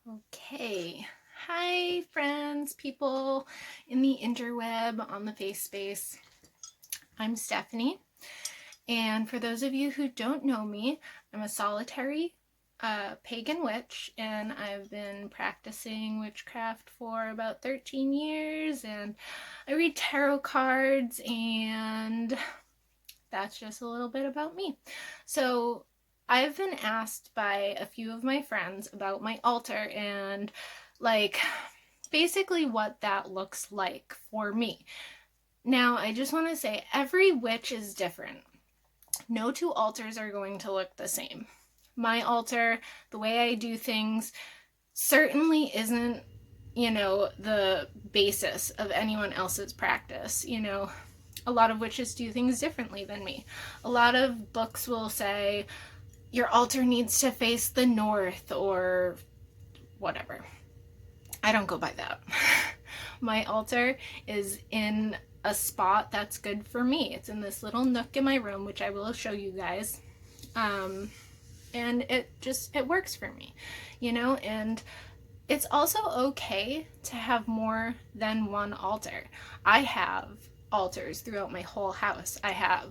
Okay. Hi, friends, people in the interweb, on the face space. I'm Stephanie, and for those of you who don't know me, I'm a solitary pagan witch, and I've been practicing witchcraft for about 13 years, and I read tarot cards, and that's just a little bit about me. So I've been asked by a few of my friends about my altar and like basically what that looks like for me. Now, I just want to say every witch is different. No two altars are going to look the same. My altar, the way I do things, certainly isn't, the basis of anyone else's practice. A lot of witches do things differently than me. A lot of books will say your altar needs to face the north or whatever. I don't go by that. My altar is in a spot that's good for me. It's in this little nook in my room, which I will show you guys. And it works for me, and it's also okay to have more than one altar. I have altars throughout my whole house. I have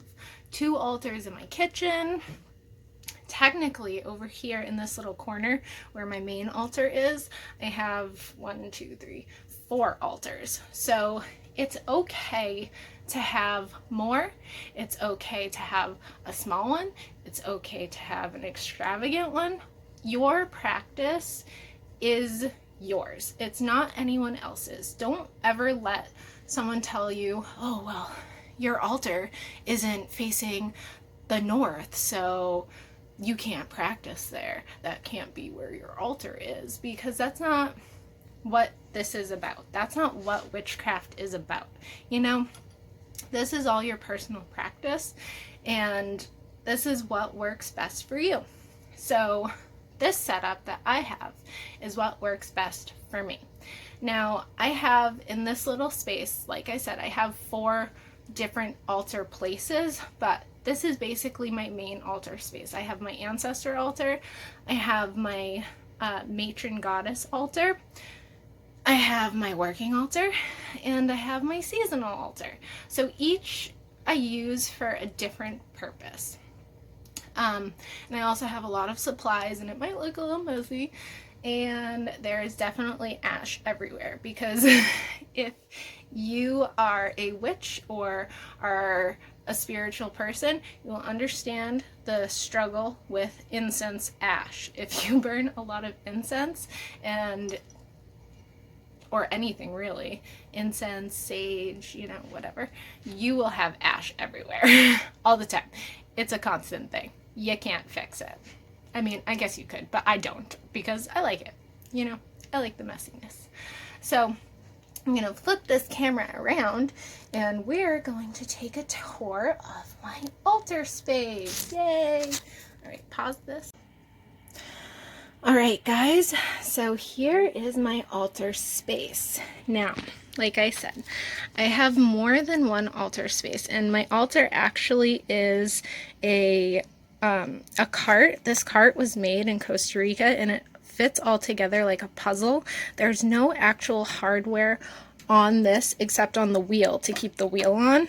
2 altars in my kitchen. Technically, over here in this little corner where my main altar is, I have 4 altars. So it's okay to have more. It's okay to have a small one. It's okay to have an extravagant one. Your practice is yours. It's not anyone else's. Don't ever let someone tell you, oh, well, your altar isn't facing the north, so you can't practice there. That can't be where your altar is, because that's not what this is about. That's not what witchcraft is about. This is all your personal practice, and this is what works best for you. So this setup that I have is what works best for me. Now, I have in this little space, like I said, I have 4 different altar places, but this is basically my main altar space. I have my Ancestor Altar, I have my Matron Goddess Altar, I have my working altar, and I have my seasonal altar. So each I use for a different purpose. And I also have a lot of supplies, and it might look a little messy, and there is definitely ash everywhere, because if you are a witch or are a spiritual person, you will understand the struggle with incense ash. If you burn a lot of incense or anything really, incense, sage, whatever, you will have ash everywhere all the time. It's a constant thing. You can't fix it. I mean, I guess you could, but I don't, because I like it. I like the messiness. So I'm going to flip this camera around, and we're going to take a tour of my altar space. Yay! All right, pause this. All right, guys, so here is my altar space. Now, like I said, I have more than one altar space, and my altar actually is a cart. This cart was made in Costa Rica, and it fits all together like a puzzle. There's no actual hardware on this except on the wheel to keep the wheel on.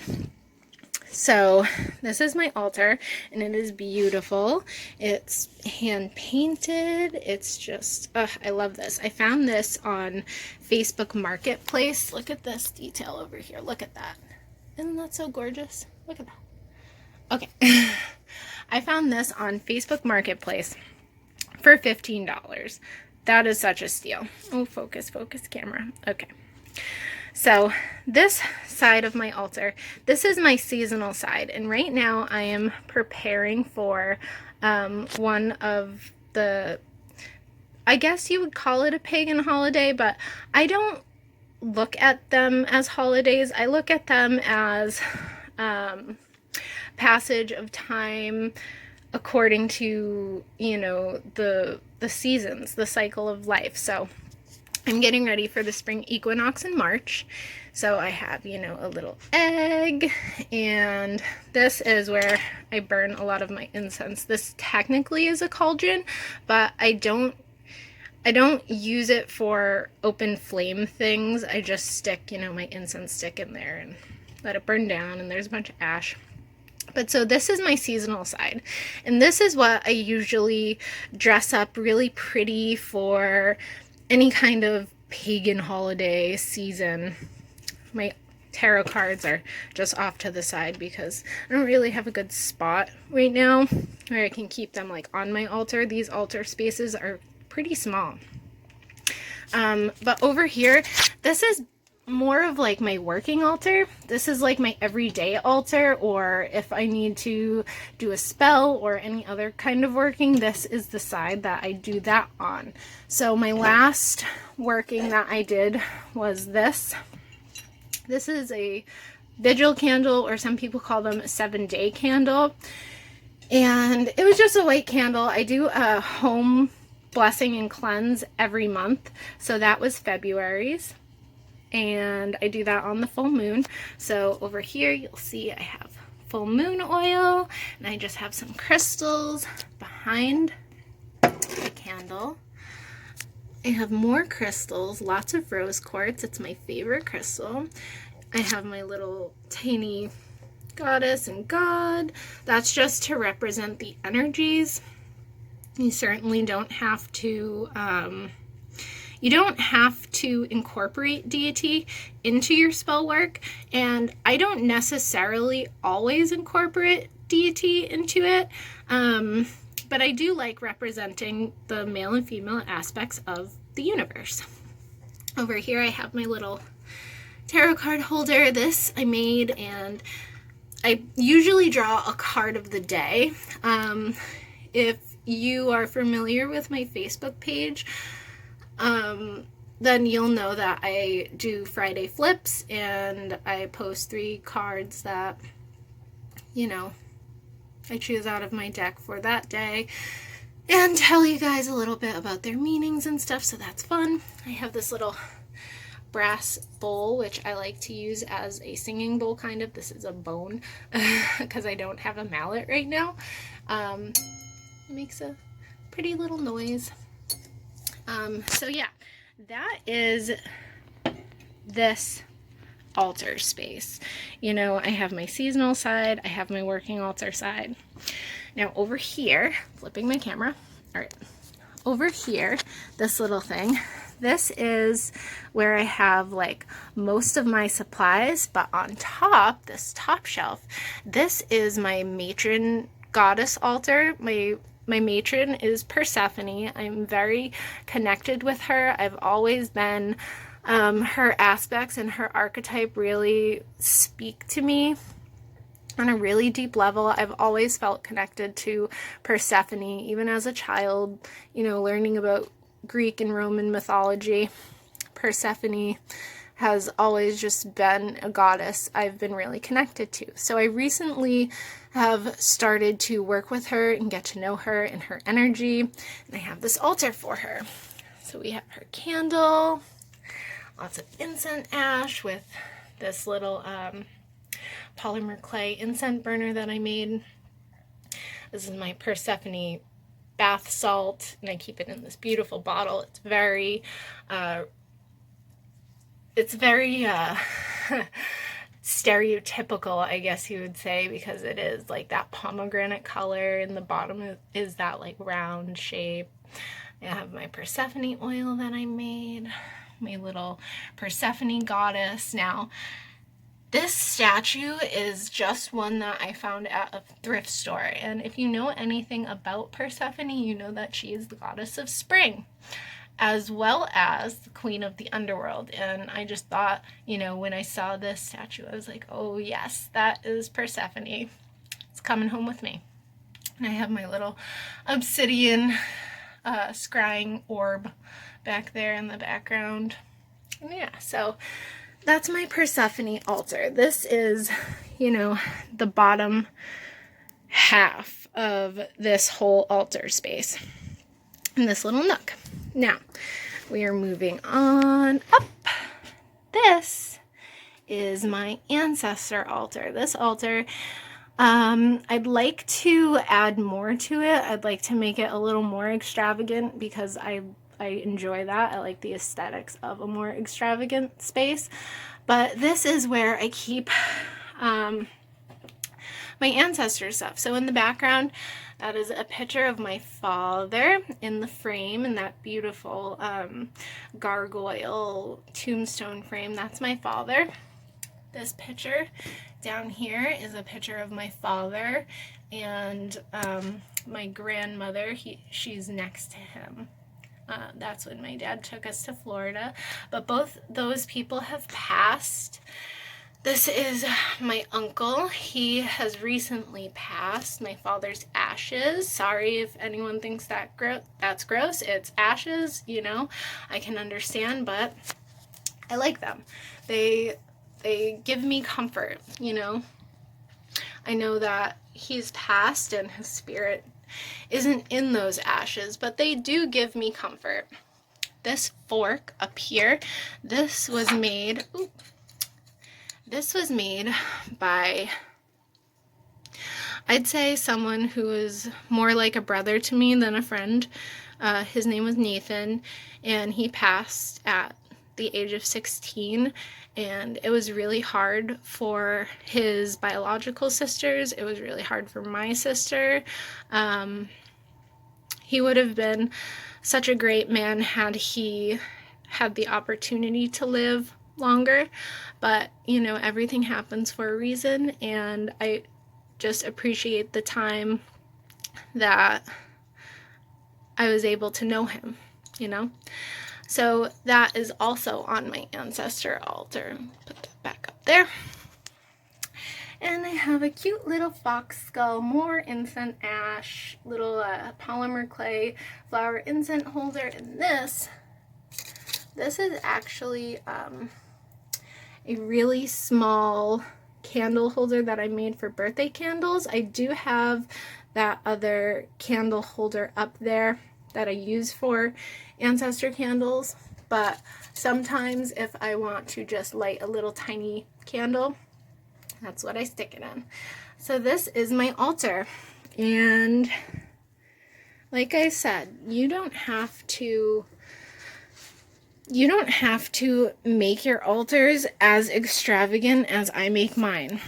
So this is my altar, and it is beautiful. It's hand painted. It's just, I love this. I found this on Facebook Marketplace. Look at this detail over here. Look at that. Isn't that so gorgeous? Look at that. Okay. I found this on Facebook Marketplace for $15. That is such a steal. Oh, focus, camera. Okay. So this side of my altar, this is my seasonal side, and right now I am preparing for one of the, I guess you would call it a pagan holiday, but I don't look at them as holidays. I look at them as passage of time according to, the seasons, the cycle of life. So I'm getting ready for the spring equinox in March. So I have, a little egg, and this is where I burn a lot of my incense. This technically is a cauldron, but I don't I don't use it for open flame things. I just stick, you know, my incense stick in there and let it burn down, and there's a bunch of ash. But so this is my seasonal side, and this is what I usually dress up really pretty for any kind of pagan holiday season. My tarot cards are just off to the side because I don't really have a good spot right now where I can keep them like on my altar. These altar spaces are pretty small. But over here, this is more of like my working altar. This is like my everyday altar, or if I need to do a spell or any other kind of working, this is the side that I do that on. So my last working that I did was this. This is a vigil candle, or some people call them a 7-day candle. And it was just a white candle. I do a home blessing and cleanse every month. So that was February's. And I do that on the full moon. So over here you'll see I have full moon oil, and I just have some crystals behind the candle. I have more crystals, lots of rose quartz. It's my favorite crystal. I have my little tiny goddess and god. That's just to represent the energies. You certainly don't have to incorporate deity into your spell work, and I don't necessarily always incorporate deity into it, but I do like representing the male and female aspects of the universe. Over here I have my little tarot card holder. This I made, and I usually draw a card of the day. If you are familiar with my Facebook page, then you'll know that I do Friday flips, and I post 3 cards that, you know, I choose out of my deck for that day and tell you guys a little bit about their meanings and stuff, so that's fun. I have this little brass bowl, which I like to use as a singing bowl, kind of. This is a bone because I don't have a mallet right now. It makes a pretty little noise. So yeah, that is this altar space. You know, I have my seasonal side, I have my working altar side. Now over here, flipping my camera, all right, over here, this little thing, this is where I have like most of my supplies, but on top, this top shelf, this is my matron goddess altar. My matron is Persephone. I'm very connected with her. I've always been, her aspects and her archetype really speak to me on a really deep level. I've always felt connected to Persephone, even as a child, you know, learning about Greek and Roman mythology. Persephone has always just been a goddess I've been really connected to. So I recently have started to work with her and get to know her and her energy, and I have this altar for her. So we have her candle, lots of incense ash with this little polymer clay incense burner that I made. This is my Persephone bath salt, and I keep it in this beautiful bottle. It's very stereotypical, I guess you would say, because it is like that pomegranate color, and the bottom is that like round shape. I have my Persephone oil that I made, my little Persephone goddess. Now, this statue is just one that I found at a thrift store, and if you know anything about Persephone, you know that she is the goddess of spring, as well as the queen of the underworld. And I just thought, you know, when I saw this statue, I was like, oh yes, that is Persephone. It's coming home with me. And I have my little obsidian scrying orb back there in the background. And yeah, so that's my Persephone altar. This is, you know, the bottom half of this whole altar space in this little nook. Now, we are moving on up. This is my Ancestor Altar. This altar, I'd like to add more to it. I'd like to make it a little more extravagant because I I enjoy that. I like the aesthetics of a more extravagant space. But this is where I keep my ancestor stuff. So in the background, that is a picture of my father in the frame, in that beautiful gargoyle tombstone frame. That's my father. This picture down here is a picture of my father and my grandmother. She's next to him. That's when my dad took us to Florida. But both those people have passed. This is my uncle. He has recently passed. My father's ashes. Sorry if anyone thinks that's gross. It's ashes, you know. I can understand, but I like them. They give me comfort, you know. I know that he's passed and his spirit isn't in those ashes, but they do give me comfort. This fork up here, this was made by, I'd say, someone who is more like a brother to me than a friend. His name was Nathan, and he passed at the age of 16, and it was really hard for his biological sisters. It was really hard for my sister. He would have been such a great man had he had the opportunity to live longer, but you know, everything happens for a reason, and I just appreciate the time that I was able to know him, you know. So that is also on my ancestor altar. Put that back up there. And I have a cute little fox skull, more incense ash, little polymer clay flower incense holder. And this is actually a really small candle holder that I made for birthday candles. I do have that other candle holder up there that I use for ancestor candles, but sometimes if I want to just light a little tiny candle, that's what I stick it in. So this is my altar, and like I said, you don't have to make your altars as extravagant as I make mine.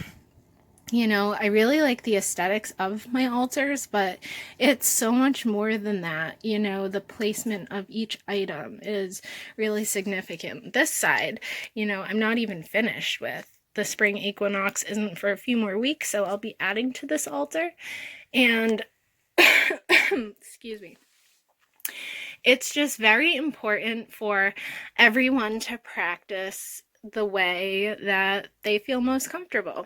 You know, I really like the aesthetics of my altars, but it's so much more than that. You know, the placement of each item is really significant. This side, you know, I'm not even finished with. The spring equinox isn't for a few more weeks, so I'll be adding to this altar. And, excuse me. It's just very important for everyone to practice the way that they feel most comfortable.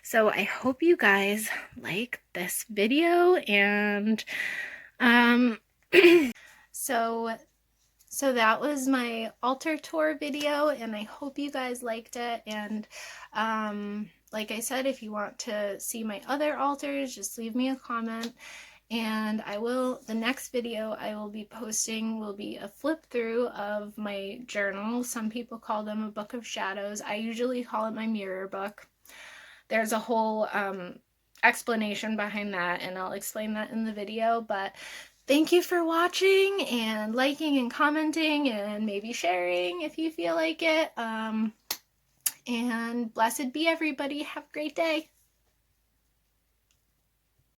So I hope you guys like this video, and so that was my altar tour video, and I hope you guys liked it. And like I said, if you want to see my other altars, just leave me a comment. And the next video I will be posting will be a flip through of my journal. Some people call them a book of shadows. I usually call it my mirror book. There's a whole explanation behind that, and I'll explain that in the video. But thank you for watching and liking and commenting and maybe sharing if you feel like it. And blessed be everybody. Have a great day.